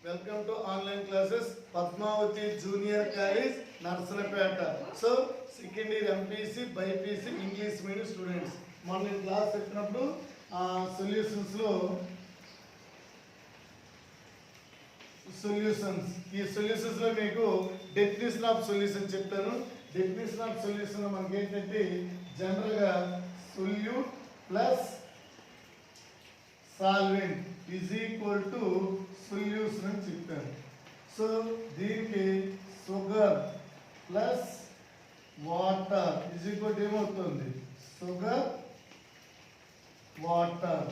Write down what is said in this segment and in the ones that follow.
Welcome to online classes, Padmavati Junior College, Narsarapeta. So, second year MPC, BPC, English medium students. Morning class చెప్పినప్పుడు solutions లో ఈ solutions లో మీకు definition of solution చెప్తాను. Definition of solution లో మనకి ఏంటంటే జనరల్ గా solute plus solvent is equal to solution అని చెప్పాను. సో దీనికి sugar plus water is equal to ఏమవుతుంది? Sugar water.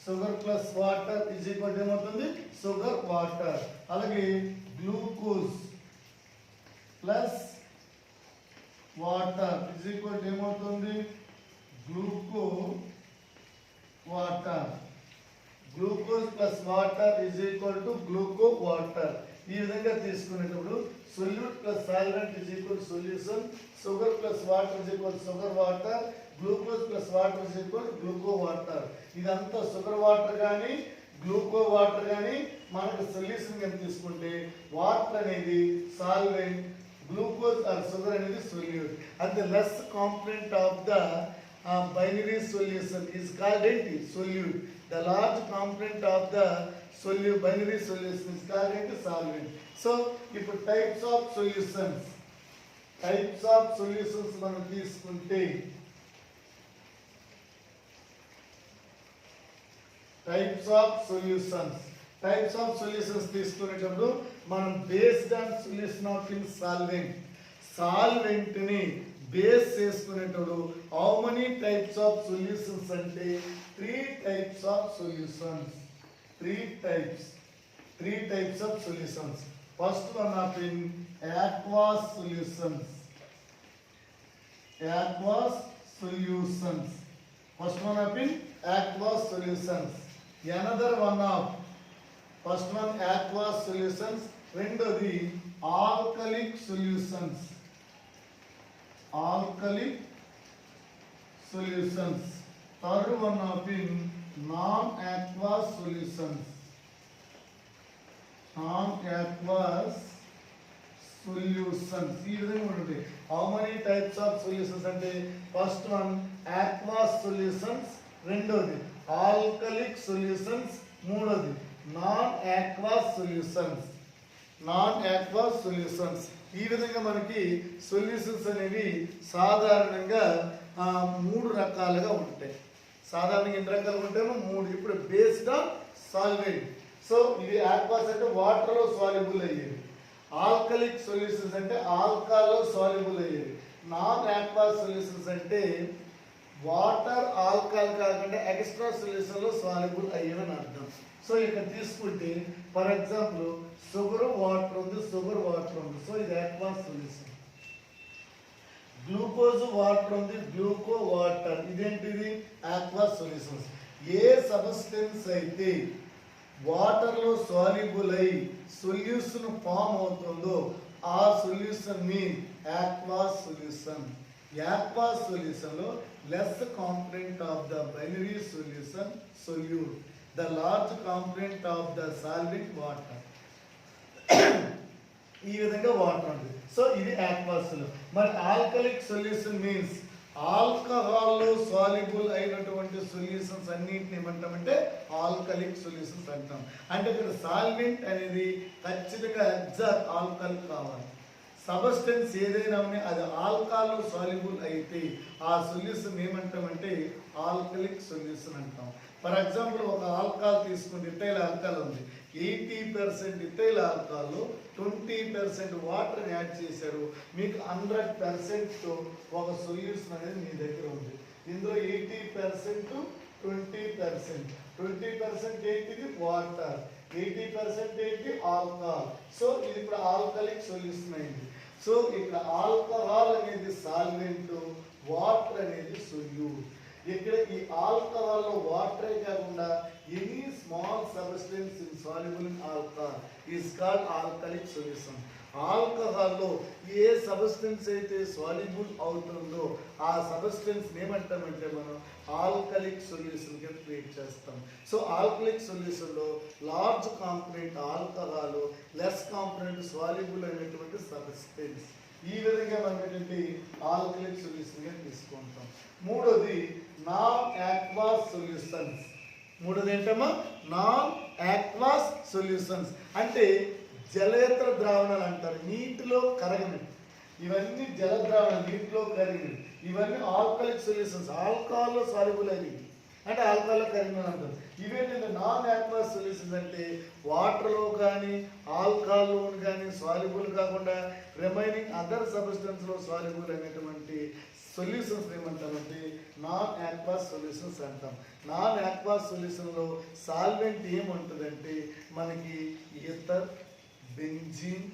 Sugar plus water is equal to ఏమవుతుంది? Sugar water. అలాగే glucose plus water is equal to ఏమవుతుంది? Gluco water. Glucose plus water is equal to gluco water. ఈ విధంగా తీసుకునేటప్పుడు solute plus solvent is equal solution, sugar plus water is equal sugar water, glucose plus water is equal గ్లూకో water. ఇదంతా sugar water కానీ గ్లూకో water కానీ మనకు solution కింద తీసుకుంటే water అనేది సాల్వెంట్, గ్లూకోజ్ ఆర్ షుగర్ అనేది solute. And the less component of the binary solution is called solute. The large component of the binary solution is called solvent. So ఇప్పుడు types of solutions మనం తీసుకుంటే types of solutions తీసుకునేటప్పుడు మనం based on solution of solvent ని base చేసుకునేటప్పుడు how many types of solutions అంటే three types of solutions. First one of in aqueous solutions. First one of in aqueous solutions. Another one of first one aqueous solutions. రెండోది alkalic solutions. Third one of in non-aqueous solutions. ఈ విధంగా ఉంటుంది. How many types of solutions అంటే first one aqueous solutions, రెండోది ఆల్కలిక్ solutions, మూడోది non aqueous solutions. ఈ విధంగా మనకి సొల్యూషన్స్ అనేవి సాధారణంగా మూడు రకాలుగా ఉంటాయి. సాధారణంగా ఎన్ని రకాలుగా ఉంటాయో మూడు. ఇప్పుడు బేస్డ్ ఆన్ సాల్వెంట్. సో ఇది aqueous అంటే వాటర్లో సాల్యుబుల్ అయ్యేది, ఆల్కలిక్ సొల్యూషన్స్ అంటే ఆల్కహాల్లో సాల్యుబుల్ అయ్యేది, నాన్ aqueous సొల్యూషన్స్ అంటే వాటర్ ఆల్కహాల్ కాకుండా ఎక్స్ట్రా సొల్యూషన్లో సాల్యుబుల్ అయ్యేవని అర్థం. సో ఇక్కడ తీసుకుంటే ఫర్ ఎగ్జాంపుల్ షుగర్ వాటర్ ఉంది. సో ఇది aqueous సొల్యూషన్. గ్లూకోజ్ వాటర్ ఉంది, గ్లూకో వాటర్, ఇదేంటిది aqueous సొల్యూషన్స్. ఏ సబ్స్టెన్స్ అయితే వాటర్లో సాల్యుబుల్ అయి సొల్యూషన్ ఫామ్ అవుతుందో ఆ సొల్యూషన్ ని aqueous సొల్యూషన్. aqueous సొల్యూషన్లో less component of the binary solution solute, the large component of the solvent water. ఈ విధంగా వాటర్ ఉంటుంది. సో ఇది aqueous. మరి ఆల్కలిక్ సొల్యూషన్ మీన్స్ ఆల్కహాల్లో సాల్యుబుల్ అయినటువంటి సొల్యూషన్స్ అన్నింటిని ఏమంటామంటే ఆల్కలిక్ సొల్యూషన్స్ అంటాం. అంటే ఇక్కడ సాల్వెంట్ అనేది ఖచ్చితంగా ఎగ్జాక్ట్ ఆల్కహాల్ కావాలి. సబ్స్టెన్స్ ఏదైనా అది ఆల్కహాల్లో సాల్యుబుల్ అయితే ఆ సొల్యూషన్ ఏమంటామంటే ఆల్కలిక్ సొల్యూషన్ అంటాం. ఫర్ ఎగ్జాంపుల్ ఒక ఆల్కహాల్ తీసుకుంటే ఇథైల్ ఆల్కహాల్ ఉంది. 80% ఇథైల్ ఆల్కహాల్లో 20% వాటర్ యాడ్ చేశారు. మీకు 100% ఒక సొల్యూషన్ అనేది మీ దగ్గర ఉంది. ఇందులో 80% 20% ఏంటిది? వాటర్. 80% ఏంటి? ఆల్కహాల్. సో ఇది ఇప్పుడు ఆల్కలిక్ సొల్యూషన్ అయింది. సో ఇక్కడ ఆల్కహాల్ అనేది సాల్వెంట్, వాటర్ అనేది సొల్యూట్. ఇక్కడ ఈ ఆల్కహాల్లో వాటరే కాకుండా any small substance in soluble in alcohol is called alcoholic solution. ఆల్కహాల్లో ఏ సబ్స్టెన్స్ అయితే సాల్యుబుల్ అవుతుందో ఆ సబ్స్టెన్స్ ఏమంటామంటే మనం ఆల్కలిక్ సొల్యూషన్గా ట్రీట్ చేస్తాం. సో ఆల్కలిక్ సొల్యూషన్లో large component alcohol, less component soluble అయినటువంటి సబ్స్టెన్స్, ఈ విధంగా మనం ఏంటంటే ఆల్కలిక్ సొల్యూషన్గా తీసుకుంటాం. మూడోది నాన్ ఆక్వాస్ సొల్యూషన్స్. మూడోది ఏంటమ్మా? నాన్ ఆక్వాస్ సొల్యూషన్స్ అంటే జలేతర ద్రావణాలు అంటారు, నీటిలో కరగనివి. ఇవన్నీ జల ద్రావణాలు, నీటిలో కరిగినవి. ఇవన్నీ ఆల్కలిక్ సొల్యూషన్స్, ఆల్కహాల్లో సాల్యుబుల్ అయినవి అంటే ఆల్కహాల్లో కరిగినవి అంటారు. ఇవేంటంటే నాన్ ఆక్వాస్ సొల్యూషన్స్ అంటే వాటర్లో కానీ ఆల్కహాల్లో కానీ సాల్యుబుల్ కాకుండా రిమైనింగ్ అదర్ సబ్స్టెన్స్లో సాల్యుబుల్ అయినటువంటి సొల్యూషన్స్ ఏమంటామంటే నాన్ ఆక్వాస్ సొల్యూషన్స్ అంటాం. నాన్ ఆక్వాస్ సొల్యూషన్లో సాల్వెంట్ ఏముంటుందంటే మనకి ఈథర్, బెంజీన్,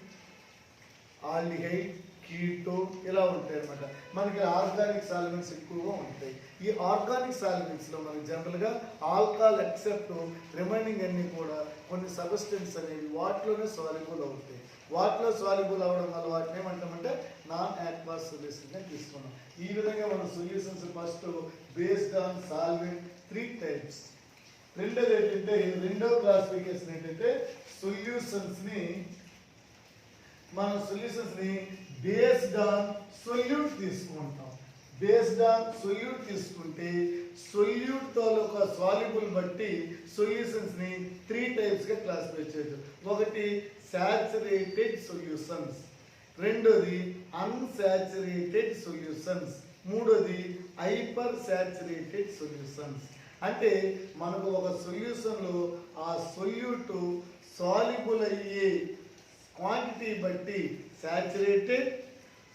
ఆల్డిహైడ్, కీటోన్ ఇలా ఉంటాయి అన్నమాట. మనకి ఆర్గానిక్ సాల్వెంట్స్ ఎక్కువగా ఉంటాయి. ఈ ఆర్గానిక్ సాల్వెంట్స్లో మనకి జనరల్గా ఆల్కహాల్ ఎక్సెప్ట్ రిమైనింగ్ అన్నీ కూడా కొన్ని సబ్స్టెన్స్ అనేవి వాటిలోనే సాల్యుబుల్ అవుతాయి. వాటిలో సాల్యుబుల్ అవ్వడం వల్ల వాటిని ఏమంటామంటే నాన్ ఆక్వాస్ సొల్యూషన్గా తీసుకున్నాం. ఈ విధంగా మన solutions first based on solvent 3 types. రెండోది ఏంటంటే రెండో క్లాసిఫికేషన్ ఏంటంటే సొల్యూషన్స్ని బేస్డ్ ఆన్ సొల్యూట్ తీసుకుంటాం. బేస్డ్ ఆన్ సొల్యూట్ తీసుకుంటే సొల్యూట్ తాలూకా సాల్యుబుల్ బట్టి సొల్యూషన్స్ని 3 టైప్స్గా క్లాసిఫై చేయొచ్చు. ఒకటి సాచురేటెడ్ సొల్యూషన్స్, రెండోది అన్సాచురేటెడ్ సొల్యూషన్స్, మూడోది హైపర్ సాచురేటెడ్ సొల్యూషన్స్. అంటే మనకు ఒక సొల్యూషన్లో ఆ సొల్యూట్ సాల్యుబుల్ అయ్యే క్వాంటిటీ బట్టి సాచురేటెడ్,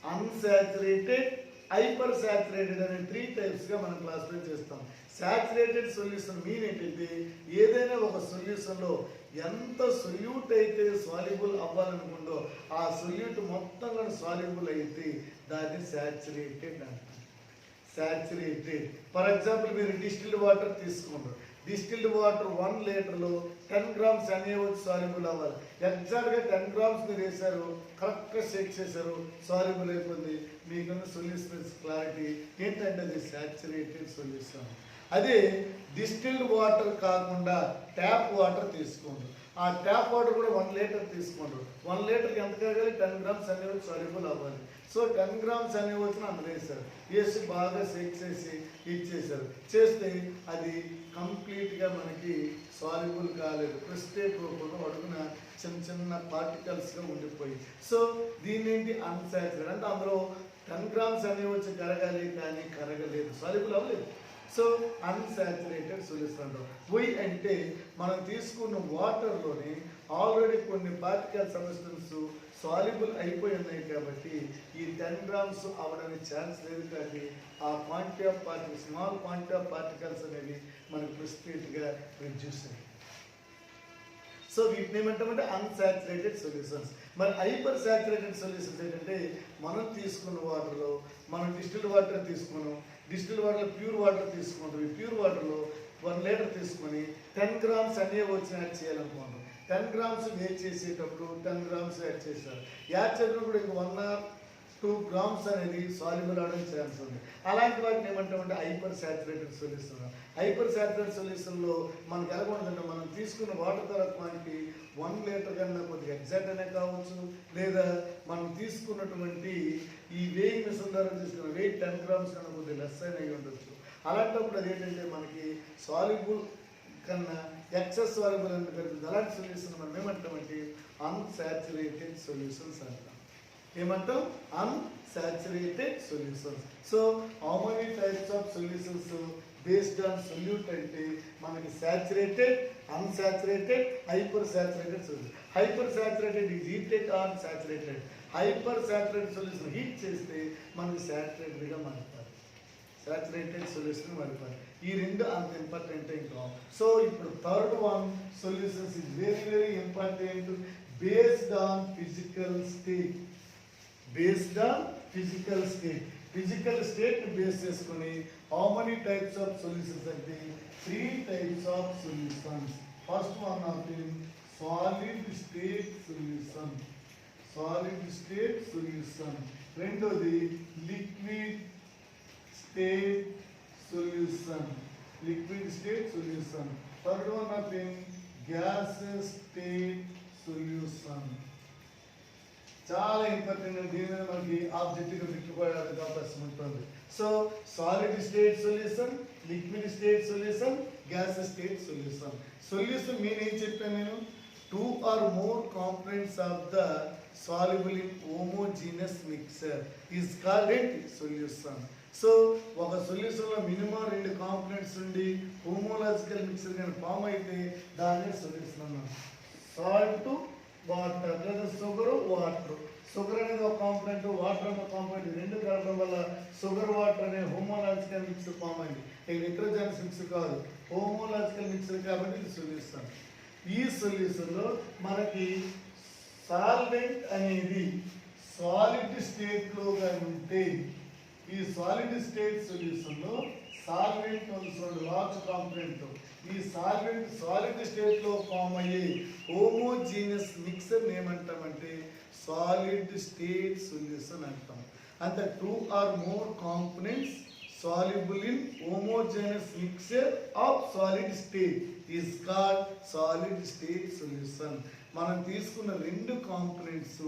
అన్సాచురేటెడ్, హైపర్ సాచురేటెడ్ అనే 3 టైప్స్గా మనం క్లాసిఫై చేస్తాం. సాచురేటెడ్ సొల్యూషన్ మీన్ ఏంటంటే ఏదైనా ఒక సొల్యూషన్లో ఎంత సొల్యూట్ అయితే సాల్యుబుల్ అవ్వాలనుకుందో ఆ సొల్యూట్ మొత్తం కూడా సాల్యుబుల్ అయితే దాన్ని సాచురేటెడ్ అంటారు. సాచురేటెడ్ ఫర్ ఎగ్జాంపుల్ మీరు డిస్టిల్డ్ వాటర్ తీసుకుంటారు. డిస్టిల్డ్ వాటర్ 1 లీటర్లో 10 గ్రామ్స్ అనేవి వచ్చి సాల్యుబుల్ అవ్వాలి. ఎగ్జాక్ట్గా 10 గ్రామ్స్ మీరు వేసారు, కరెక్ట్గా షేక్ చేశారు, సాల్యుబుల్ అయిపోయింది. మీకున్న సొల్యూషన్ క్లారిటీ ఏంటంటే అది సాచురేటెడ్ సొల్యూషన్. అదే డిస్టిల్డ్ వాటర్ కాకుండా ట్యాప్ వాటర్ తీసుకోండి. ఆ ట్యాప్ వాటర్ కూడా 1 లీటర్ తీసుకోండి. 1 లీటర్కి ఎంత కావాలి? 10 గ్రామ్స్ అనేవి సాల్యుబుల్ అవ్వాలి. సో 10 గ్రామ్స్ అనేవి వచ్చిన అందులో వేసారు, వేసి బాగా షేక్ చేసి ఇచ్చేసారు. చేస్తే అది కంప్లీట్గా మనకి సాల్యుబుల్ కాలేదు, క్రిస్టేట్ రూపంలో అడుగున చిన్న చిన్న పార్టికల్స్గా ఉండిపోయి. సో దీన్ని ఏంటి అన్సాచురేటెడ్ అంటే అందులో 10 గ్రామ్స్ అనేవి వచ్చి కరగాలి కానీ కరగలేదు, సాల్యుబుల్ అవ్వలేదు. సో అన్సాచురేటెడ్ సొల్యూషన్ అంటారు. వై అంటే మనం తీసుకున్న వాటర్లోని ఆల్రెడీ కొన్ని పార్టికల్ సబ్స్టెన్స్ సాల్యుబుల్ అయిపోయి ఉన్నాయి కాబట్టి ఈ 10 గ్రామ్స్ అవ్వడానికి ఛాన్స్ లేదు. కానీ ఆ quantity of particles, small quantity of particles అనేవి మనకు ప్రిసిపిటేట్గా రిడ్యూస్ అయ్యాయి. సో వీటిని ఏమంటామంటే అన్సాచురేటెడ్ సొల్యూషన్స్. మరి హైపర్ సాచురేటెడ్ సొల్యూషన్స్ ఏంటంటే మనం తీసుకున్న వాటర్లో మనం డిస్టిల్డ్ వాటర్ తీసుకున్నాం, డిస్టిల్డ్ వాటర్లో ప్యూర్ వాటర్ తీసుకుంటాం. ఈ ప్యూర్ వాటర్లో 1 లీటర్ తీసుకొని 10 గ్రామ్స్ అనేవి వచ్చి యాడ్ చేయాలనుకుంటాం. 10 గ్రామ్స్ వేట్ చేసేటప్పుడు 10 గ్రామ్స్ యాడ్ చేశారు. యాడ్ చేసినప్పుడు ఇంక 1 or 2 గ్రామ్స్ అనేది సాల్యుబుల్ అవడానికి ఛాన్స్ ఉంది. అలాంటి వాటిని ఏమంటామంటే hyper saturated solution. Hyper saturated సొల్యూషన్లో మనకు ఎలా ఉంటుందంటే మనం తీసుకున్న వాటర్ కలర్ క్వాంటిటీ 1 లీటర్ కన్నా కొద్దిగా ఎగ్జాక్ట్ అనే కావచ్చు, లేదా మనం తీసుకున్నటువంటి ఈ వేయింగ్ మిషన్ ద్వారా తీసుకున్న వెయిట్ 10 గ్రామ్స్ కన్నా కొద్దిగా లెస్ అయినవి ఉండొచ్చు. అలాంటప్పుడు అది ఏంటంటే మనకి సాల్యుబుల్ కన్నా ఎక్సెస్ సాల్యుబుల్ అని పెరుగుతుంది. అలాంటి సొల్యూషన్ మనం ఏమంటామంటే అన్సాచురేటెడ్ సొల్యూషన్స్ అంటాం. ఏమంటాం? Unsaturated solutions. So how many types of solutions based on solute అంటే మనకి saturated, unsaturated, hyper saturated solution. Hyper saturated is heated are saturated. Hyper saturated solution heat చేస్తే మనకి సాచురేటెడ్గా మారుతారు, సాచురేటెడ్ సొల్యూషన్ మారుతారు. ఈ రెండు అంత ఇంపార్టెంట్ ఇంకా. సో ఇప్పుడు third one solutions is very very important based on physical state. Based on physical state, physical స్టేట్ని బేస్ చేసుకొని How many types of solutions are there? 3 types of solutions. First one of them solid state solution. Solid state solution. రెండోది liquid state solution. Liquid state solution. Third one of them gaseous state solution. చాలా important. దీని మీద మనకి ఆబ్జెక్టివ్గా పెట్టుకోవడానికి అవకాశం ఉంటుంది. So solid state solution, liquid state solution, gas state solution. Solution mean ఏం చెప్పాను నేను? 2 or more components of the soluble in homogeneous mixture is called a solution. So ఒక సొల్యూషన్లో మినిమం 2 కాంపోనెంట్స్ ఉండి హోమోలాజికల్ మిక్సర్ కానీ ఫామ్ అయితే దాన్ని సొల్యూషన్ అన్నాం. Salt, water లేదా షుగర్, వాటర్. షుగర్ అనేది ఒక కాంపోనెంట్, వాటర్ అనే కాంపోనెంట్, రెండు కలపడం వల్ల షుగర్ వాటర్ అనే హోమోలాజికల్ మిక్సర్ ఫామ్ అయింది. ఇది హెట్రోజైగస్ మిక్సర్ కాదు, హోమోలాజికల్ మిక్సర్ కాబట్టి ఇది సొల్యూషన్. ఈ సొల్యూషన్లో మనకి సాల్వెంట్ అనేది సాలిడ్ స్టేట్లో కానీ ఉంటే, ఈ సాలిడ్ స్టేట్ సొల్యూషన్లో సాల్వెంట్ లార్జ్ కాంపోనెంట్, ఈ సాల్వెంట్ సాలిడ్ స్టేట్లో ఫామ్ అయ్యే హోమోజీనియస్ మిక్సర్ ఏమంటామంటే సాలిడ్ స్టేట్ సొల్యూషన్ అంటాం. అంతే 2 or more components soluble in homogeneous mixture of solid state is called solid state solution. మనం తీసుకున్న 2 కాంపోనెంట్స్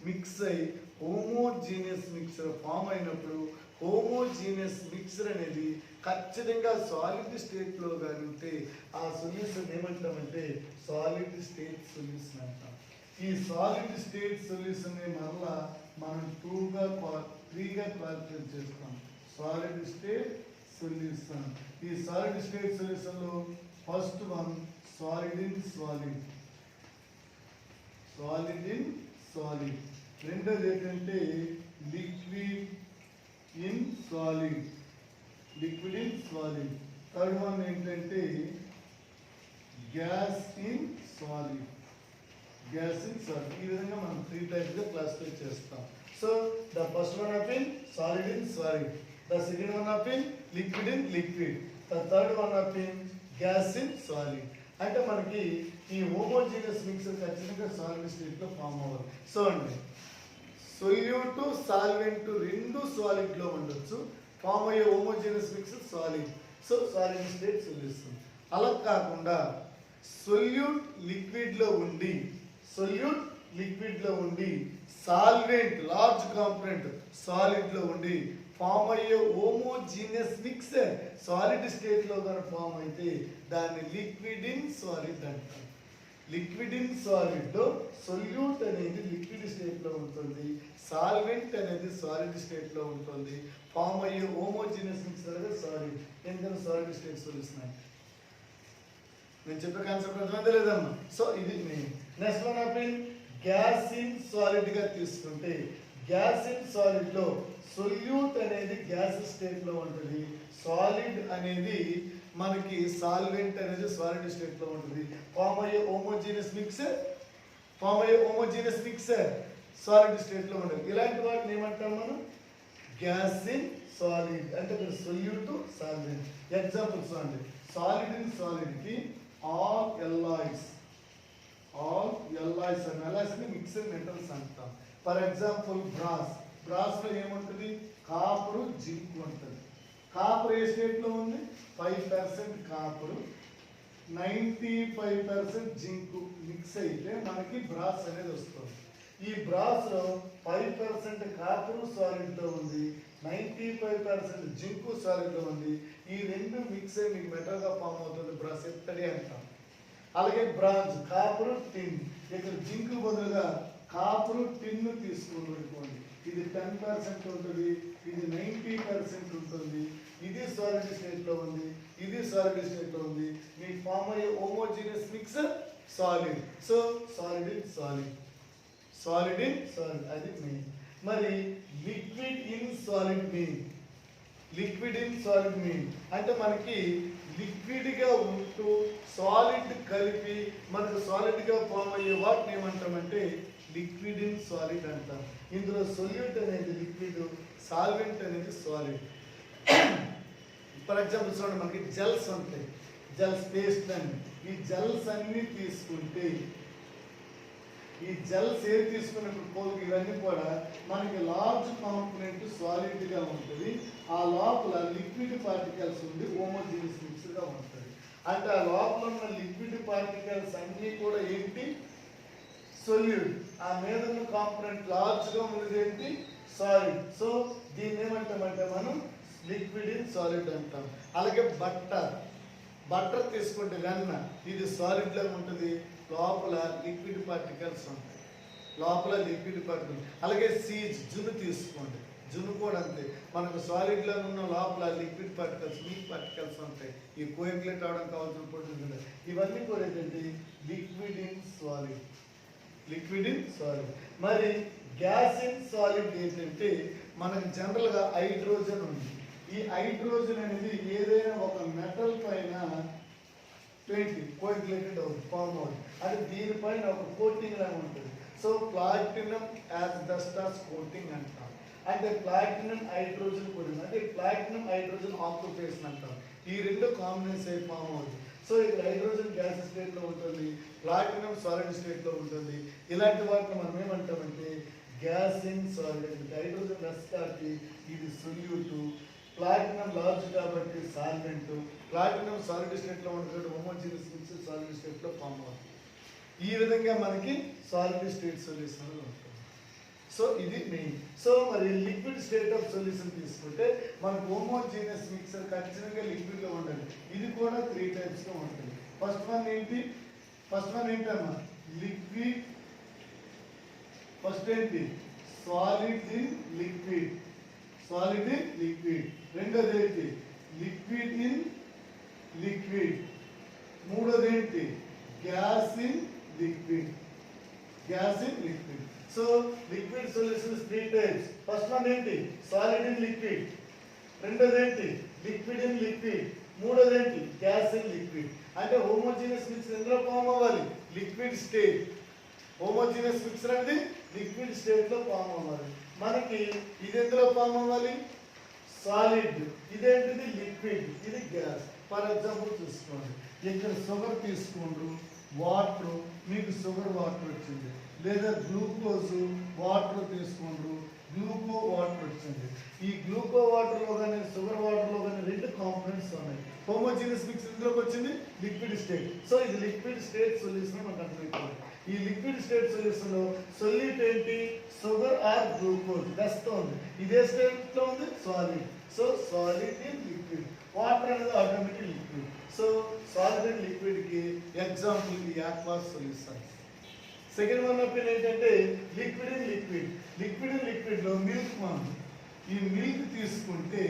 మిక్స్ అయ్యి హోమోజీనియస్ మిక్సర్ ఫామ్ అయినప్పుడు హోమోజీనియస్ మిక్సర్ అనేది ఖచ్చితంగా సాలిడ్ స్టేట్లో కానీ ఉంటే ఆ సొల్యూషన్ ఏమంటామంటే సాలిడ్ స్టేట్ సొల్యూషన్ అంటాం. ఈ సాలిడ్ స్టేట్ సొల్యూషన్ మరలా మనం 3గా క్లాసిఫై చేస్తాం. Solid state solution. ఈ సాలిడ్ స్టేట్ సొల్యూషన్లో first one solid in solid. Solid in solid. రెండోది ఏంటంటే liquid in solid. Liquid in solid. Third one ఏంటంటే gas in solid. Gas in solid. ఈ విధంగా మనం 3 టైప్స్గా క్లాసిఫై చేస్తాం. So the first one of in solid in solid, the second one of in liquid in liquid, the third one of in gas in solid. అంటే మనకి ఈ homogeneous mixer ఖచ్చితంగా solid స్టేట్లో ఫామ్ అవ్వాలి. సో అండి solute solvent రెండు సాలిడ్లో ఉండొచ్చు, form అయ్యే homogeneous mixer solid. So solid state solution. అలా కాకుండా సొల్యూట్ లిక్విడ్లో ఉండి సాల్వెంట్ లార్జ్ కాంపోనెంట్ సాలిడ్లో ఉండి ఫామ్ అయ్యే హోమోజీనియస్ మిక్సర్ సాలిడ్ స్టేట్లో కనుక ఫామ్ అయితే దాన్ని లిక్విడ్ ఇన్ సాలిడ్ అంటారు. లిక్విడ్ ఇన్ సాలిడ్లో సొల్యూట్ అనేది లిక్విడ్ స్టేట్లో ఉంటుంది, సాల్వెంట్ అనేది సాలిడ్ స్టేట్లో ఉంటుంది, ఫామ్ అయ్యే హోమోజీనియస్ మిక్సర్ అనేది సాలిడ్. ఎందుకంటే సాలిడ్ స్టేట్ సొల్యూషన్ అంటే నేను చెప్పే కాన్సెప్ట్ అర్థమైతే లేదమ్మా. సో ఇది main. Next one of in gas in సాలిడ్గా తీసుకుంటే గ్యాస్ ఇన్ సాలిడ్లో సొల్యూట్ అనేది గ్యాస్ స్టేట్లో ఉంటుంది, సాలిడ్ అనేది మనకి సాల్వెంట్ అనేది సాలిడ్ స్టేట్లో ఉంటుంది, ఫామ్ అయ్యే హోమోజీనియస్ మిక్సర్ సాలిడ్ స్టేట్లో ఉంటుంది. ఇలాంటి వాటిని ఏమంటాం మనం? Gas in solid. అంటే సొల్యూట్ సాల్వెంట్. ఎగ్జాంపుల్స్ అండి. సాలిడ్ ఇన్ సాలిడ్కి all alloys and alloys ని మిక్స్డ్ మెటల్స్ అంటాం. ఫర్ ఎగ్జాంపుల్ బ్రాస్లో ఏముంటుంది? కాపరు, జింక్ ఉంటుంది. కాపర్ ఏ స్టేట్లో ఉంది? 5% కాపరు, 95% జింక్ మిక్స్ అయితే మనకి బ్రాస్ అనేది వస్తుంది. ఈ బ్రాస్లో 5% కాపరు సాలిడ్లో ఉంది, 95% జింకు సాలిడ్లో ఉంది. ఈ రెండు మిక్స్ అయ్యి మీకు మెటల్గా ఫామ్ అవుతుంది, బ్రాస్ ఎత్తడి అంటాం. అలాగే బ్రాంజ్ కాపరు, టిన్. ఇక్కడ జింకు బదులుగా కాపరు, టిన్ తీసుకుని ఇది 10% ఉంటుంది, ఇది 90% ఉంటుంది. ఇది సాలిడ్ స్టేట్లో ఉంది, ఇది సాలిడ్ స్టేట్లో ఉంది. మీకు ఫామ్ అయ్యే homogeneous mixer solid. So solid in solid అది మెయిన్. మరి లిక్విడ్ ఇన్ సాలిడ్ మీన్ అంటే మనకి లిక్విడ్గా ఉంటూ సాలిడ్ కలిపి మనకు సాలిడ్గా ఫామ్ అయ్యే వాటిని ఏమంటామంటే లిక్విడ్ ఇన్ సాలిడ్ అంటాం. ఇందులో సొల్యూట్ అనేది లిక్విడ్, సాల్వెంట్ అనేది సాలిడ్. ఫర్ ఎగ్జాంపుల్ చూడండి, మనకి జెల్స్ ఉంటాయి, జెల్స్ పేస్ట్ అని. ఈ జెల్స్ అన్ని తీసుకుంటే ఈ జెల్స్ ఏది తీసుకున్నప్పుడు ఇవన్నీ కూడా మనకి లార్జ్ కాంపోనెంట్ సాలిడ్గా ఉంటుంది, ఆ లోపల లిక్విడ్ పార్టికల్స్ ఉండి హోమోజీనియస్ మిక్స్గా ఉంటుంది. అంటే ఆ లోపల ఉన్న లిక్విడ్ పార్టికల్స్ అన్నీ కూడా ఏంటి, సొల్యూట్. ఆ మీద ఉన్న కాంపోనెంట్ లార్జ్గా ఉన్నది ఏంటి, సాలిడ్. సో దీన్ని ఏమంటామంటే మనం లిక్విడ్ ఇన్ సాలిడ్ అంటాం. అలాగే బట్టర్ తీసుకుంటే వెన్న, ఇది సాలిడ్ లాగా ఉంటుంది, లోపల లిక్విడ్ పార్టికల్స్ ఉంటాయి, లోపల లిక్విడ్ పార్టికల్స్. అలాగే సీజ్, జున్ను తీసుకోండి, జున్ను కూడా అంతే, మనకు సాలిడ్ లాగా ఉన్న లోపల లిక్విడ్ పార్టికల్స్, మిల్క్ పార్టికల్స్ ఉంటాయి. ఈ కోయాగులేట్ అవడం కావాల్సిన ప్రోటీన్స్, ఇవన్నీ కూడా ఏంటంటే liquid in solid, liquid in solid. మరి గ్యాస్ ఇన్ సాలిడ్ ఏంటంటే మనకు జనరల్గా హైడ్రోజన్ ఉంది. ఈ హైడ్రోజన్ అనేది ఏదైనా ఒక మెటల్ పైన కోయాగులేటెడ్ అవుతుంది, ఫామ్ అవుతుంది. అది దీనిపైన ఒక కోటింగ్ లాగా ఉంటుంది. సో ప్లాటినం యాజ్ డస్టాస్ కోటింగ్ అంటాం. అంటే ప్లాటినం హైడ్రోజన్ కోటింగ్, అంటే ప్లాటినం హైడ్రోజన్ ఆక్యుపేషన్ అంటాం. ఈ రెండు కాంబినేషన్ అయి ఫామ్ అవుతుంది. సో ఇక్కడ హైడ్రోజన్ గ్యాస్ స్టేట్లో ఉంటుంది, ప్లాటినం సాలిడ్ స్టేట్లో ఉంటుంది. ఇలాంటి వాటిని మనం ఏమంటామంటే gas in solid. Hydrogen less కాబట్టి ఇది సొల్యూట్, ప్లాటినం లార్జ్ కాబట్టి సాల్వెంట్. ప్లాటినం సాలిడ్ స్టేట్లో ఉంటుంది, హోమోజీనియస్ మిక్స్ సాలిడ్ స్టేట్లో ఫామ్ అవుతుంది. ఈ విధంగా మనకి సాలిడ్ స్టేట్ సొల్యూషన్ ఉంటుంది. సో ఇది మెయిన్. సో మరి లిక్విడ్ స్టేట్ ఆఫ్ సొల్యూషన్ తీసుకుంటే మనకు హోమోజీనియస్ మిక్సర్ ఖచ్చితంగా లిక్విడ్లో ఉండాలి. ఇది కూడా 3 టైప్స్గా ఉంటుంది. ఫస్ట్ వన్ ఏంటమ్మా, లిక్విడ్. ఫస్ట్ ఏంటి, solid in liquid, solid in liquid. రెండోది ఏంటి, లిక్విడ్ ఇన్ లిక్విడ్. మూడోది ఏంటి, gas in liquid, gas in liquid. So liquid solutions 3 types. First one ఏంటి, సాలిడ్ ఇన్ లిక్విడ్. రెండోది ఏంటి, లిక్విడ్ ఇన్ లిక్విడ్. మూడోది ఏంటి, గ్యాస్ ఇన్ లిక్విడ్. అంటే హోమోజీనియస్ మిక్సర్ ఎందులో ఫామ్ అవ్వాలి, లిక్విడ్ స్టేట్. హోమోజీనియస్ మిక్సర్ అనేది లిక్విడ్ స్టేట్లో ఫామ్ అవ్వాలి. మనకి ఇది ఎందులో ఫామ్ అవ్వాలి, సాలిడ్. ఇదేంటిది, లిక్విడ్, ఇది గ్యాస్. ఫర్ ఎగ్జాంపుల్ చూసుకోండి, ఇక్కడ షుగర్ తీసుకోండి, వాటర్, మీకు షుగర్ వాటర్ వచ్చింది. లేదా గ్లూకోజ్ వాటర్ తీసుకోండి, గ్లూకో వాటర్ వచ్చింది. ఈ గ్లూకో వాటర్లో కానీ షుగర్ వాటర్లో కానీ 2 కాంపోనెంట్స్ ఉన్నాయి. హోమోజీనియస్ మిక్స్ ఇందులోకి వచ్చింది లిక్విడ్ స్టేట్. సో ఇది లిక్విడ్ స్టేట్ సొల్యూషన్ మనకు అర్థమైపోయింది. ఈ లిక్విడ్ స్టేట్ సొల్యూషన్ లో సొల్యూట్ ఏంటి, షుగర్ ఆర్ గ్లూకోజ్ దస్తో ఉంది. ఇదే స్టేట్ లో ఉంది solid. So solid in liquid. Water అనేది automatic liquid. So solid and liquid కి ఎగ్జాంపుల్ ఈ aqueous solution. Second one of ఏంటంటే liquid in liquid. Liquid in liquid లో మిల్క్ మనం ఈ మిల్క్ తీసుకుంటే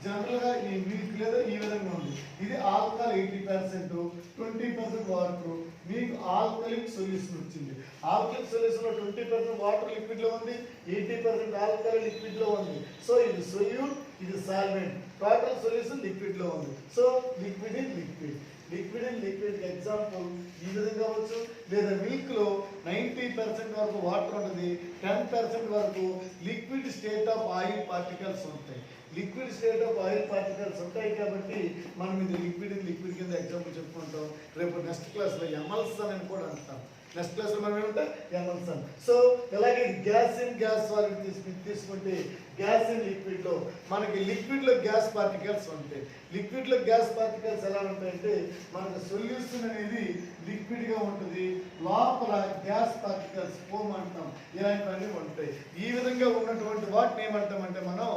జనరల్గా ఈ మిల్క్ లేదా ఈ విధంగా ఉంది. ఇది ఆల్కహాల్ 80%, 20% వాటర్. మీకు ఆల్కలిక్ సొల్యూషన్ వచ్చింది. ఆల్కలిక్ సొల్యూషన్ లో 20% వాటర్ లిక్విడ్ లో ఉంది, 80% ఆల్కహాల్ లిక్విడ్ లో ఉంది. సో ఇది సొల్యూట్, ఇది సాల్వెంట్. టోటల్ సొల్యూషన్ లిక్విడ్ లో ఉంది. So liquid in liquid. Liquid in liquid example ఈ విధంగా అవచ్చు. లేదా మిల్క్ లో 90% వరకు వాటర్ ఉంటుంది, 10% వరకు liquid state of oil particles ఉంటాయి. Liquid state of oil particles ఉంటాయి కాబట్టి మనం ఇది లిక్విడ్ ఇన్ లిక్విడ్ కింద ఎగ్జాంపుల్ చెప్పుకుంటాం. రేపు నెక్స్ట్ క్లాస్లో ఎమల్సన్ అని కూడా అంటాం. నెక్స్ట్ క్లాస్లో మనం ఏమంటే ఎమల్సన్. సో ఇలాగే గ్యాస్ ఇన్ గ్యాస్ సాలిడ్ తీసుకుంటే గ్యాస్ ఇన్ లిక్విడ్లో మనకి లిక్విడ్లో గ్యాస్ పార్టికల్స్ ఉంటాయి. లిక్విడ్లో గ్యాస్ పార్టికల్స్ ఎలా ఉంటాయంటే మనకు సొల్యూషన్ అనేది లిక్విడ్గా ఉంటుంది, లోపల గ్యాస్ పార్టికల్స్ ఫోమ్ అంటాం, ఇలాంటివన్నీ ఉంటాయి. ఈ విధంగా ఉన్నటువంటి వాటిని ఏమంటామంటే మనం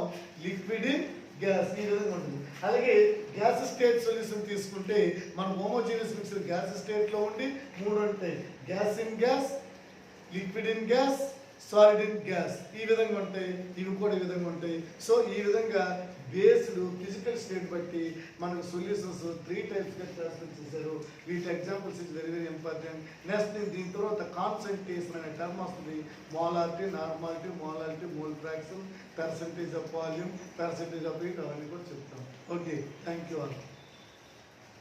లిక్విడ్ ఇన్ గ్యాస్. ఈ విధంగా ఉంటుంది. అలాగే గ్యాస్ స్టేట్ సొల్యూషన్ తీసుకుంటే మన హోమోజీనియస్ మిక్సర్ గ్యాస్ స్టేట్లో ఉండి 3 ఉంటాయి, gas in gas, liquid in gas, solid in gas. ఈ విధంగా ఉంటాయి. ఇవి కూడా ఈ విధంగా ఉంటాయి. సో ఈ విధంగా బేస్డ్ ఫిజికల్ స్టేట్ బట్టి మనకు సొల్యూషన్స్ 3 టైప్స్గా క్లాసిఫై చేశారు. వీటి examples is very very important. Next దీని తర్వాత కాన్సన్ట్రేషన్ అనే టర్మ్ వస్తుంది. Molarity, normality, molarity, mole fraction, percentage of volume, percentage of heat, అవన్నీ కూడా చెప్తాం. Okay, thank you all.